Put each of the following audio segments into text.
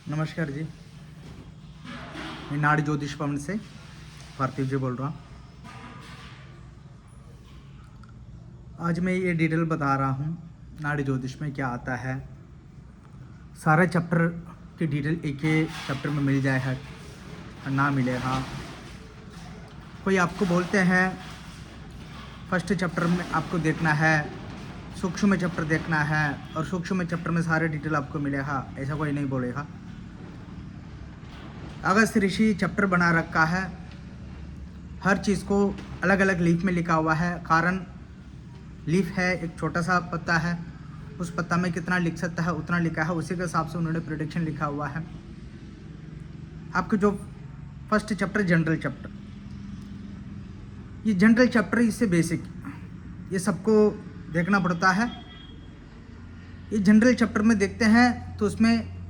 नमस्कार जी। मैं नाड़ी ज्योतिष भवन से पार्थिव जी बोल रहा हूँ। आज मैं ये डिटेल बता रहा हूँ नाड़ी ज्योतिष में क्या आता है। सारे चैप्टर की डिटेल एक ही चैप्टर में मिल जाएगा ना मिलेगा। कोई आपको बोलते हैं फर्स्ट चैप्टर में आपको देखना है, सूक्ष्म चैप्टर देखना है और सूक्ष्म चैप्टर में सारे डिटेल आपको मिलेगा, ऐसा कोई नहीं बोलेगा। अगस्त ऋषि चैप्टर बना रखा है, हर चीज़ को अलग अलग लीफ में लिखा हुआ है। कारण लीफ है, एक छोटा सा पत्ता है, उस पत्ता में कितना लिख सकता है उतना लिखा है, उसी के हिसाब से उन्होंने प्रेडिक्शन लिखा हुआ है। आपको जो फर्स्ट चैप्टर जनरल चैप्टर, ये जनरल चैप्टर इससे बेसिक, ये सबको देखना पड़ता है। ये जनरल चैप्टर में देखते हैं तो उसमें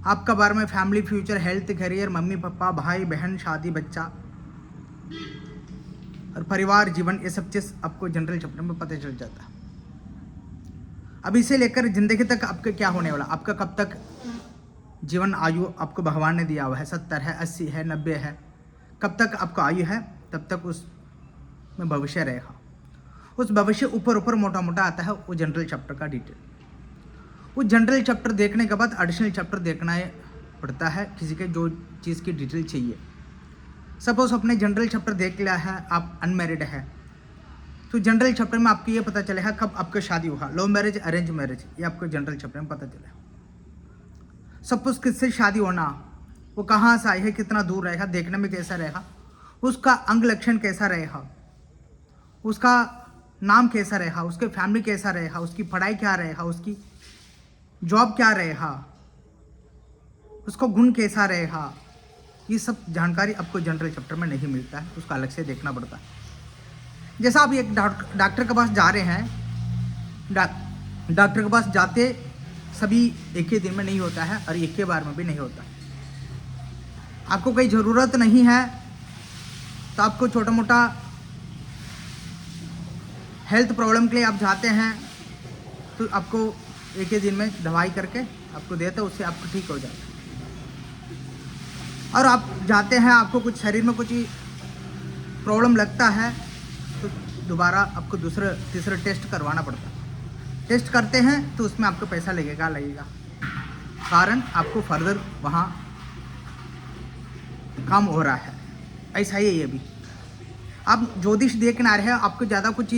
आपका बारे में family, future, health, career, mummy papa, भाई बहन, शादी, बच्चा और परिवार, जीवन, ये सब चीज़ आपको जनरल चैप्टर में पता चल जाता है। अब इसे लेकर ज़िंदगी तक आपका क्या होने वाला, आपका कब तक जीवन आयु आपको भगवान ने दिया हुआ है, 70 है, 80 है, 90 है, कब तक आपको आयु है तब तक उसमें भविष्य रहेगा। उस भविष्य ऊपर ऊपर मोटा मोटा आता है वो जनरल चैप्टर का डिटेल। वो जनरल चैप्टर देखने के बाद एडिशनल चैप्टर देखना पड़ता है किसी के जो चीज़ की डिटेल चाहिए। सपोज अपने जनरल चैप्टर देख लिया है, आप अनमैरिड है तो जनरल चैप्टर में आपको ये पता चलेगा कब आपका शादी हुआ, लव मैरिज, अरेंज मैरिज, ये आपको जनरल चैप्टर में पता चलेगा। सपोज किससे शादी होना, वो कहाँ से आई है, कितना दूर रहेगा, देखने में कैसा रहेगा, उसका अंग लक्षण कैसा रहेगा, उसका नाम कैसा रहेगा, उसके फैमिली कैसा रहेगा, उसकी पढ़ाई क्या रहेगा, उसकी जॉब क्या रहेगा, उसको गुण कैसा रहेगा, ये सब जानकारी आपको जनरल चैप्टर में नहीं मिलता है, उसका अलग से देखना पड़ता है। जैसा आप एक डॉक्टर के पास जा रहे हैं, डॉक्टर के पास जाते सभी एक ही दिन में नहीं होता है और एक ही बार में भी नहीं होता। आपको कोई ज़रूरत नहीं है तो आपको छोटा मोटा हेल्थ प्रॉब्लम के लिए आप जाते हैं तो आपको एक ही दिन में दवाई करके आपको देते, उससे आपको ठीक हो जाता है। और आप जाते हैं, आपको कुछ शरीर में कुछ प्रॉब्लम लगता है तो दोबारा आपको दूसरा तीसरा टेस्ट करवाना पड़ता है। टेस्ट करते हैं तो उसमें आपको पैसा लगेगा। कारण आपको फर्दर वहाँ काम हो रहा है। ऐसा ही है ये भी। आप ज्योतिष देखने आ रहे हैं, आपको ज़्यादा कुछ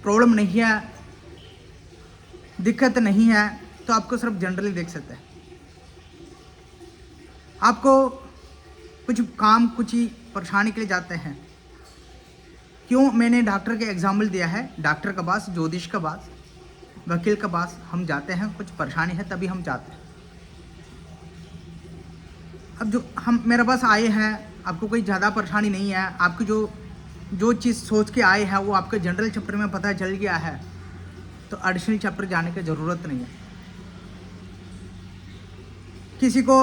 प्रॉब्लम नहीं है, दिक्कत नहीं है, तो आपको सिर्फ जनरली देख सकते हैं। आपको कुछ काम, कुछ परेशानी के लिए जाते हैं, क्यों मैंने डॉक्टर के एग्जाम्पल दिया है, डॉक्टर के पास, ज्योतिष के पास, वकील के पास हम जाते हैं, कुछ परेशानी है तभी हम जाते हैं। अब जो हम मेरे पास आए हैं, आपको कोई ज़्यादा परेशानी नहीं है, आपको जो चीज़ सोच के आए हैं वो आपके जनरल चैप्टर में पता चल गया है तो एडिशनल चैप्टर जाने की ज़रूरत नहीं है। किसी को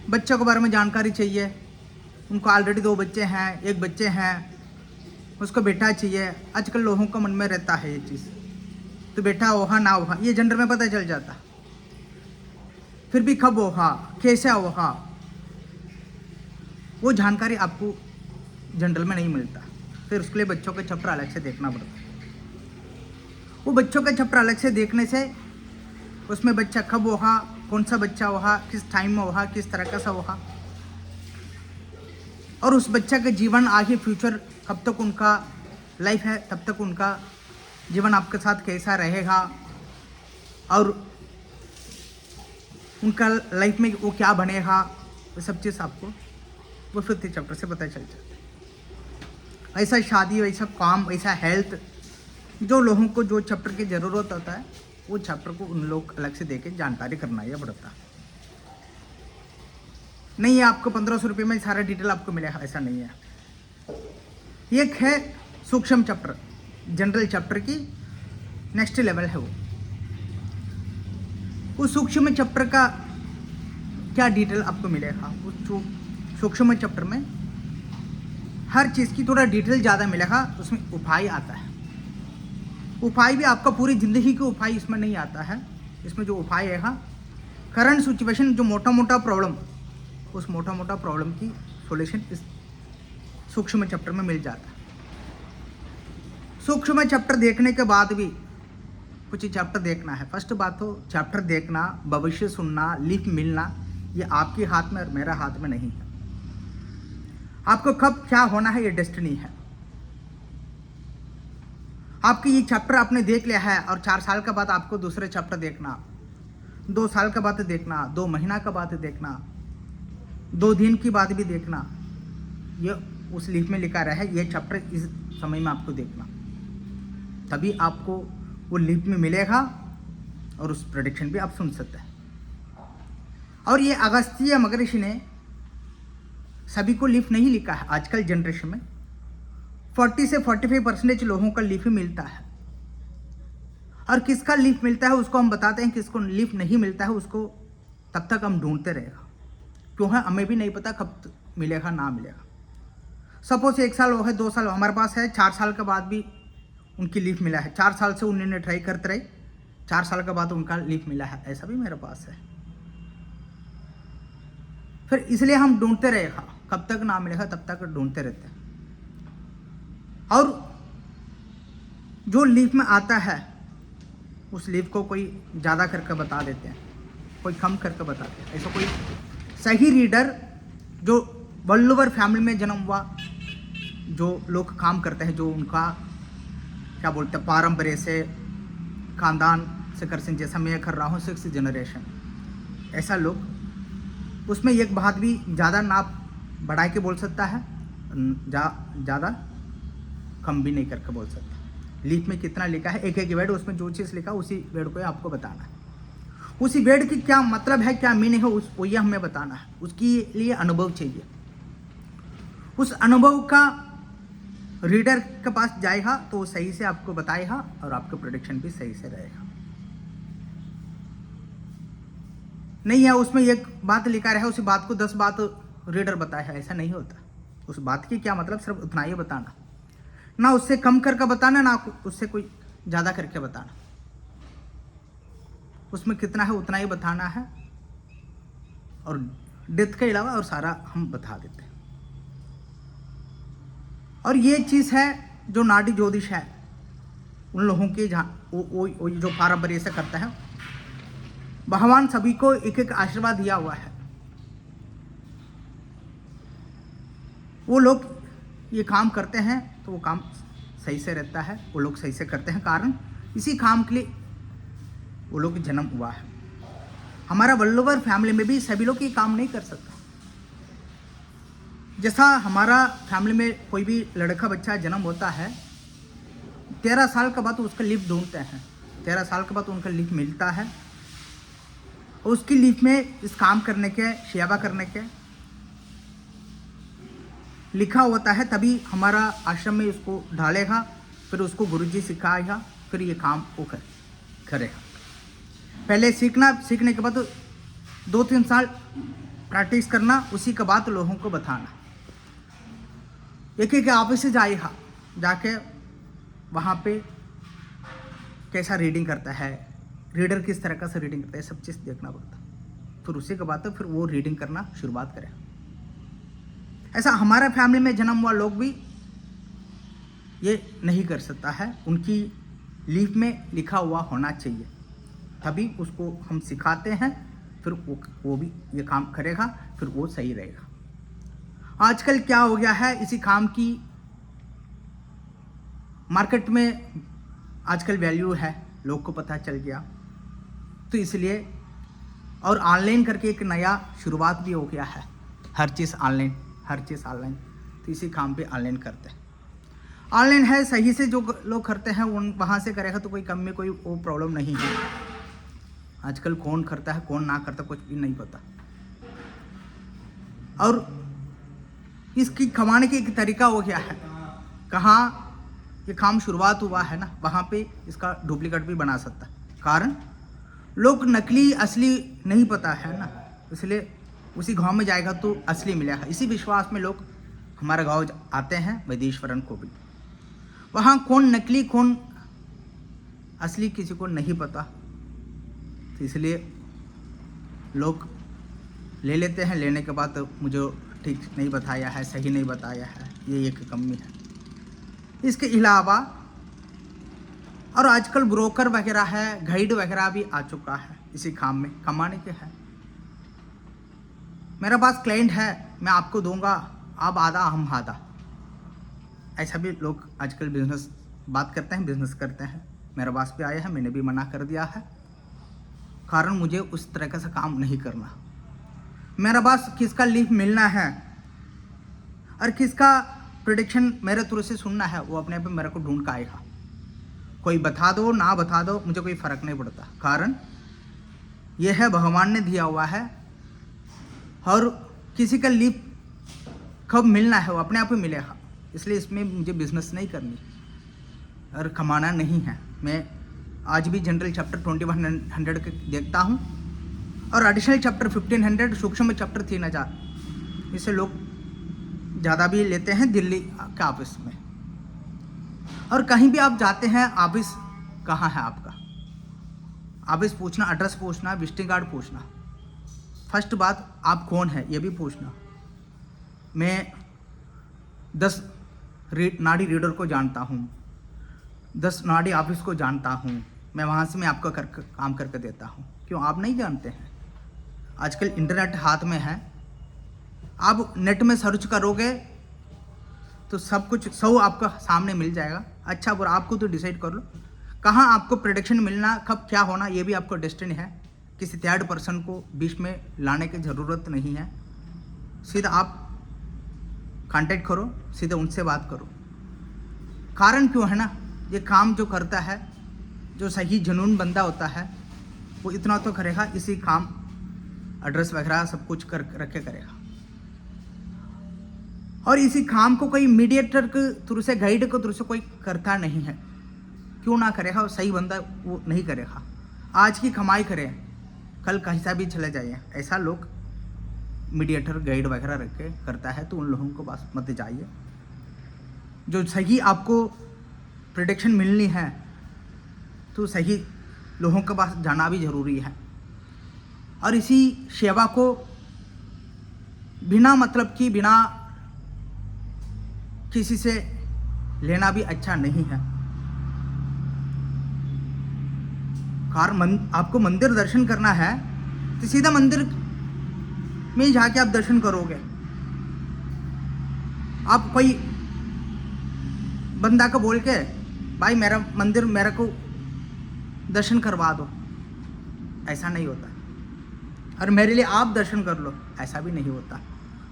बच्चों के बारे में जानकारी चाहिए, उनको ऑलरेडी 2 बच्चे हैं, 1 बच्चे हैं, उसको बेटा चाहिए। आजकल लोगों को मन में रहता है ये चीज़, तो बेटा होगा ना होगा ये जनरल में पता चल जाता, फिर भी कब होगा, कैसे होगा, वो जानकारी आपको जनरल में नहीं मिलता। फिर उसके लिए बच्चों के चैप्टर अलग से देखना पड़ता है। वो बच्चों का चैप्टर अलग से देखने से उसमें बच्चा कब होगा, कौन सा बच्चा होगा, किस टाइम में होगा, किस तरह का सा होगा, और उस बच्चा का जीवन आगे फ्यूचर कब तक उनका लाइफ है तब तक उनका जीवन आपके साथ कैसा रहेगा और उनका लाइफ में वो क्या बनेगा, वो सब चीज़ आपको वो 5th चैप्टर से पता चल जाता है। ऐसा शादी, वैसा काम, वैसा हेल्थ, जो लोगों को जो चैप्टर की ज़रूरत होता है वो चैप्टर को उन लोग अलग से देके जानकारी करना ही पड़ता है। नहीं है आपको 1500 रुपये में सारा डिटेल आपको मिलेगा, ऐसा नहीं है। एक है सूक्ष्म चैप्टर, जनरल चैप्टर की नेक्स्ट लेवल है वो। उस सूक्ष्म चैप्टर का क्या डिटेल आपको मिलेगा, उस सूक्ष्म चैप्टर में हर चीज़ की थोड़ा डिटेल ज़्यादा मिलेगा। उसमें उपाय आता है, उपाय भी आपका पूरी ज़िंदगी का उपाय इसमें नहीं आता है। इसमें जो उपाय है करंट सिचुएशन जो मोटा मोटा प्रॉब्लम, उस मोटा मोटा प्रॉब्लम की सॉल्यूशन इस सूक्ष्म चैप्टर में मिल जाता है। सूक्ष्म चैप्टर देखने के बाद भी कुछ चैप्टर देखना है। फर्स्ट बात तो चैप्टर देखना, भविष्य सुनना, लीफ मिलना, ये आपके हाथ में और मेरा हाथ में नहीं है। आपको कब क्या होना है ये डेस्टिनी है। आपकी ये चैप्टर आपने देख लिया है और 4 साल के बाद आपको दूसरे चैप्टर देखना, 2 साल के बाद देखना, 2 महीना के बाद देखना, 2 दिन की बाद भी देखना, ये उस लीफ में लिखा रहा है। ये चैप्टर इस समय में आपको देखना, तभी आपको वो लीफ में मिलेगा और उस प्रेडिक्शन भी आप सुन सकते हैं। और ये अगस्त्य महर्षि ने सभी को लीफ नहीं लिखा है। आजकल जनरेशन में 40 से 45% लोगों का लीफ ही मिलता है, और किसका लीफ मिलता है उसको हम बताते हैं, किसको लीफ नहीं मिलता है उसको तब तक हम ढूंढते रहेगा। क्यों है हमें भी नहीं पता कब मिलेगा ना मिलेगा। सपोज 1 साल हो गए, 2 साल हमारे पास है, 4 साल के बाद भी उनकी लीफ मिला है। 4 साल से उन्होंने ट्राई करते रहे, 4 साल के बाद उनका लीफ मिला है, ऐसा भी मेरे पास है। फिर इसलिए हम ढूंढते रहेगा, कब तक ना मिलेगा तब तक ढूंढते रहते हैं। और जो लीफ में आता है उस लीफ को कोई ज़्यादा करके बता देते हैं, कोई कम करके बताते हैं। ऐसा कोई सही रीडर जो वल्लवर फैमिली में जन्म हुआ, जो लोग काम करते हैं, जो उनका क्या बोलते हैं पारंपर्य से खानदान से कर, जैसा मैं कर रहा हूँ 6th जनरेशन, ऐसा लोग उसमें एक बात भी ज़्यादा ना बढ़ा के बोल सकता है, ज़्यादा कम भी नहीं करके बोल सकता। लीफ में कितना लिखा है, एक एक वर्ड, उसमें जो चीज़ लिखा उसी वर्ड को आपको बताना है। उसी वर्ड की क्या मतलब है, क्या मीनिंग है, वो ये हमें बताना है। उसके लिए अनुभव चाहिए। उस अनुभव का रीडर के पास जाएगा तो वो सही से आपको बताएगा और आपका प्रेडिक्शन भी सही से रहेगा। नहीं है उसमें एक बात लिखा रहा है, उसी बात को 10 बात रीडर बताया, ऐसा नहीं होता। उस बात की क्या मतलब, सिर्फ उतना ही बताना, ना उससे कम करके बताना, ना उससे कोई ज़्यादा करके बताना। उसमें कितना है उतना ही बताना है, और डेथ के अलावा और सारा हम बता देते हैं। और ये चीज़ है जो नाड़ी ज्योतिष है उन लोगों के, जहाँ वो जो पारंपर्य से करता है, भगवान सभी को एक एक आशीर्वाद दिया हुआ है। वो लोग ये काम करते हैं तो वो काम सही से रहता है, वो लोग सही से करते हैं, कारण इसी काम के लिए वो लोग जन्म हुआ है। हमारा वल्लवर फैमिली में भी सभी लोग ये काम नहीं कर सकता। जैसा हमारा फैमिली में कोई भी लड़का बच्चा जन्म होता है, 13 साल के बाद उसका लीफ ढूंढते हैं, 13 साल के बाद उनका लीफ मिलता है। उसकी लीफ में इस काम करने के, सेवा करने के लिखा होता है, तभी हमारा आश्रम में उसको ढालेगा, फिर उसको गुरुजी सिखाएगा, फिर ये काम वो करेगा। पहले सीखने के बाद 2-3 साल प्रैक्टिस करना, उसी के बाद लोगों को बताना। एक एक ऑफिस से जाएगा, जाके वहाँ पे कैसा रीडिंग करता है, रीडर किस तरह का से रीडिंग करता है, सब चीज़ देखना पड़ता है। फिर उसी के बाद तो फिर वो रीडिंग करना शुरुआत करें। ऐसा हमारा फैमिली में जन्म हुआ लोग भी ये नहीं कर सकता है। उनकी लीफ में लिखा हुआ होना चाहिए, तभी उसको हम सिखाते हैं, फिर वो भी ये काम करेगा, फिर वो सही रहेगा। आजकल क्या हो गया है, इसी काम की मार्केट में आजकल वैल्यू है, लोग को पता चल गया, तो इसलिए और ऑनलाइन करके एक नया शुरुआत भी हो गया है। हर चीज़ ऑनलाइन, तो इसी काम पे ऑनलाइन करते हैं। ऑनलाइन है, सही से जो लोग करते हैं उन वहाँ से करेगा तो कोई कम में कोई वो प्रॉब्लम नहीं है। आजकल कौन करता है कौन ना करता कुछ भी नहीं पता। और इसकी कमाने की एक तरीका हो गया है, कहाँ ये काम शुरुआत हुआ है ना, वहाँ पे इसका डुप्लीकेट भी बना सकता है। कारण लोग नकली असली नहीं पता है ना, इसलिए उसी गांव में जाएगा तो असली मिलेगा। इसी विश्वास में लोग हमारे गांव आते हैं, वैदेश्वरन को भी। वहाँ कौन नकली कौन असली किसी को नहीं पता, तो इसलिए लोग ले लेते हैं, लेने के बाद मुझे ठीक नहीं बताया है, सही नहीं बताया है, ये एक कमी है। इसके अलावा और आजकल ब्रोकर वगैरह है, गाइड वगैरह भी आ चुका है इसी काम में कमाने के है। मेरे पास क्लाइंट है, मैं आपको दूंगा, आप आधा हम आधा, ऐसा भी लोग आजकल बिजनेस बात करते हैं, बिजनेस करते हैं। मेरे पास भी आया है, मैंने भी मना कर दिया है, कारण मुझे उस तरह से काम नहीं करना। मेरे पास किसका लीफ मिलना है और किसका प्रेडिक्शन मेरे थ्रू से सुनना है, वो अपने आप मेरे को ढूंढ कर आएगा। कोई बता दो ना बता दो, मुझे कोई फ़र्क नहीं पड़ता, कारण यह है भगवान ने दिया हुआ है। और किसी का लीफ कब मिलना है वो अपने आप ही मिलेगा, इसलिए इसमें मुझे बिजनेस नहीं करनी और कमाना नहीं है। मैं आज भी जनरल चैप्टर 2100 के देखता हूँ और एडिशनल चैप्टर 1500, सूक्ष्म चैप्टर 3000, इसे लोग ज़्यादा भी लेते हैं दिल्ली के ऑफिस में। और कहीं भी आप जाते हैं, ऑफिस कहाँ है आपका, ऑफिस पूछना, एड्रेस पूछना, विजिटिंग कार्ड पूछना, फर्स्ट बात आप कौन है ये भी पूछना। मैं 10 नाड़ी रीडर को जानता हूँ, 10 नाड़ी ऑफिस को जानता हूँ, मैं वहाँ से मैं आपका काम करके देता हूँ। क्यों आप नहीं जानते हैं? आजकल इंटरनेट हाथ में है, आप नेट में सर्च करोगे तो सब कुछ आपका सामने मिल जाएगा। अच्छा बुरा आपको तो डिसाइड कर लो कहाँ आपको प्रेडिक्शन मिलना, कब क्या होना, ये भी आपको डेस्टिनी है। किसी थर्ड पर्सन को बीच में लाने की ज़रूरत नहीं है। सीधा आप कांटेक्ट करो, सीधे उनसे बात करो। कारण क्यों है ना, ये काम जो करता है, जो सही जुनून बंदा होता है, वो इतना तो करेगा, इसी काम एड्रेस वगैरह सब कुछ कर रखे करेगा। और इसी काम को कोई मीडिएटर के थ्रू से, गाइड के थ्रू से कोई करता नहीं है। क्यों ना करेगा, वो सही बंदा वो नहीं करेगा। आज की कमाई करे, कल कहीं भी चले जाइए, ऐसा लोग मीडिएटर गाइड वगैरह रख के करता है, तो उन लोगों को पास मत जाइए। जो सही आपको प्रेडिक्शन मिलनी है तो सही लोगों के पास जाना भी ज़रूरी है। और इसी सेवा को बिना मतलब की, बिना किसी से लेना भी अच्छा नहीं है। आपको मंदिर दर्शन करना है तो सीधा मंदिर में जाके आप दर्शन करोगे। आप कोई बंदा को बोल के भाई मेरा मंदिर मेरे को दर्शन करवा दो, ऐसा नहीं होता। और मेरे लिए आप दर्शन कर लो, ऐसा भी नहीं होता।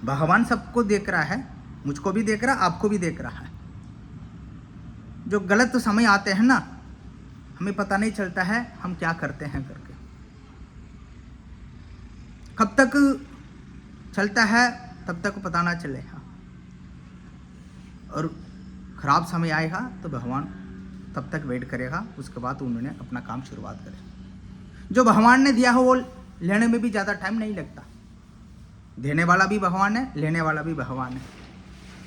भगवान सबको देख रहा है, मुझको भी देख रहा है, आपको भी देख रहा है। जो गलत समय आते हैं ना, हमें पता नहीं चलता है हम क्या करते हैं करके। कब तक चलता है तब तक पता ना चलेगा, और खराब समय आएगा तो भगवान तब तक वेट करेगा, उसके बाद उन्होंने अपना काम शुरुआत करेगा। जो भगवान ने दिया हो वो लेने में भी ज़्यादा टाइम नहीं लगता। देने वाला भी भगवान है, लेने वाला भी भगवान है।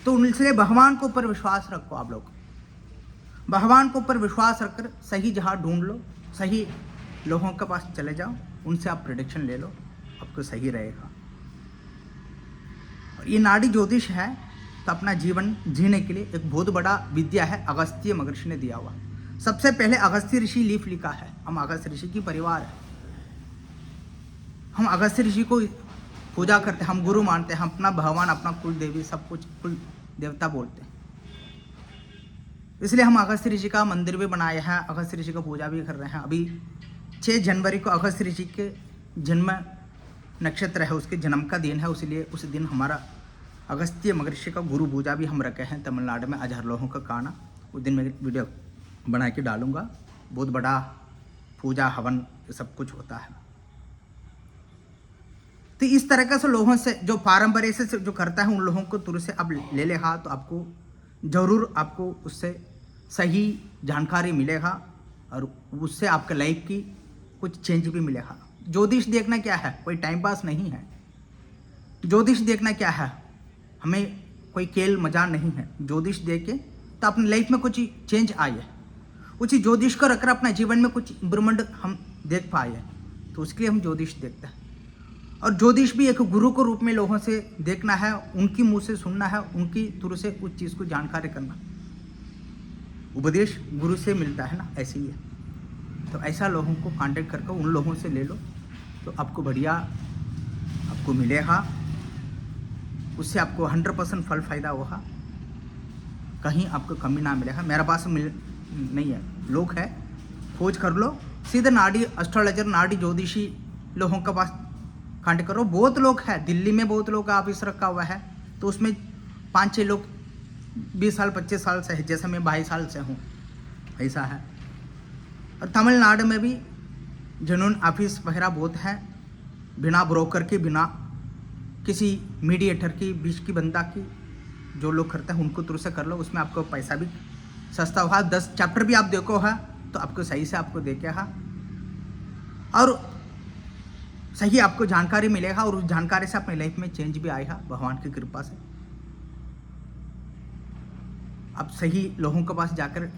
तो इसलिए भगवान के ऊपर विश्वास रखो। आप लोग भगवान के ऊपर विश्वास रखकर सही जगह ढूंढ लो, सही लोगों के पास चले जाओ, उनसे आप प्रेडिक्शन ले लो, आपको सही रहेगा। और ये नाड़ी ज्योतिष है तो अपना जीवन जीने के लिए एक बहुत बड़ा विद्या है, अगस्त्य महर्षि ने दिया हुआ। सबसे पहले अगस्त्य ऋषि लीफ लिखा है। हम अगस्त्य ऋषि की परिवार है, हम अगस्त्य ऋषि को पूजा करते हैं, हम गुरु मानते हैं, हम अपना भगवान, अपना कुल देवी, सब कुछ कुल देवता बोलते हैं। इसलिए हम अगस्त्य ऋषि का मंदिर भी बनाए हैं, अगस्त्य ऋषि का पूजा भी कर रहे हैं। अभी 6 जनवरी को अगस्त्य ऋषि के जन्म नक्षत्र है, उसके जन्म का दिन है, इसलिए उस दिन हमारा अगस्त्य महर्षि का गुरु पूजा भी हम रखे हैं तमिलनाडु में। 1000 लोगों का खाना, उस दिन मैं वीडियो बना के डालूंगा। बहुत बड़ा पूजा हवन ये सब कुछ होता है। तो इस तरह से लोगों से जो पारंपरिक से जो करता है, उन लोगों को तुरंत से अब ले लेगा तो आपको ज़रूर आपको उससे सही जानकारी मिलेगा और उससे आपके लाइफ की कुछ चेंज भी मिलेगा। ज्योतिष देखना क्या है, कोई टाइम पास नहीं है। ज्योतिष देखना क्या है, हमें कोई खेल मजा नहीं है। ज्योतिष देख के तो अपनी लाइफ में कुछ चेंज आए, कुछ ज्योतिष को रखकर अपने जीवन में कुछ इम्प्रूवमेंट हम देख पाए, तो उसके लिए हम ज्योतिष देखते हैं। और ज्योतिष भी एक गुरु के रूप में लोगों से देखना है, उनकी मुंह से सुनना है, उनकी थ्रू से उस चीज़ को जानकारी करना। उपदेश गुरु से मिलता है ना, ऐसे ही है। तो ऐसा लोगों को कांटेक्ट करके उन लोगों से ले लो, तो आपको बढ़िया आपको मिलेगा, उससे आपको 100% फल फायदा होगा, कहीं आपको कमी ना मिलेगा। मेरा पास नहीं है, लोग है, खोज कर लो, सीधे नाड़ी एस्ट्रोलॉजर, नाड़ी ज्योतिषी लोगों के पास कांटेक्ट करो। बहुत लोग हैं दिल्ली में, बहुत लोग का ऑफिस रखा हुआ है, तो उसमें 5-6 लोग 20 साल 25 साल से है, जैसे मैं 22 साल से हूँ, ऐसा है। और तमिलनाडु में भी जुनून ऑफिस वगैरह बहुत है, बिना ब्रोकर के, बिना किसी मीडिएटर की, बीच की बंदा की, जो लोग करते हैं उनको थ्रू से कर लो, उसमें आपको पैसा भी सस्ता होगा। 10 चैप्टर भी आप देखो है तो आपको सही से आपको देखेगा और सही आपको जानकारी मिलेगा, और उस जानकारी से अपनी लाइफ में चेंज भी आएगा भगवान की कृपा से। आप सही लोगों के पास जाकर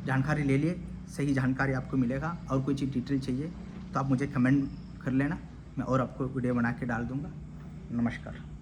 जानकारी ले लिए, सही जानकारी आपको मिलेगा। और कोई चीज़ डिटेल चाहिए तो आप मुझे कमेंट कर लेना, मैं और आपको वीडियो बना के डाल दूंगा। नमस्कार।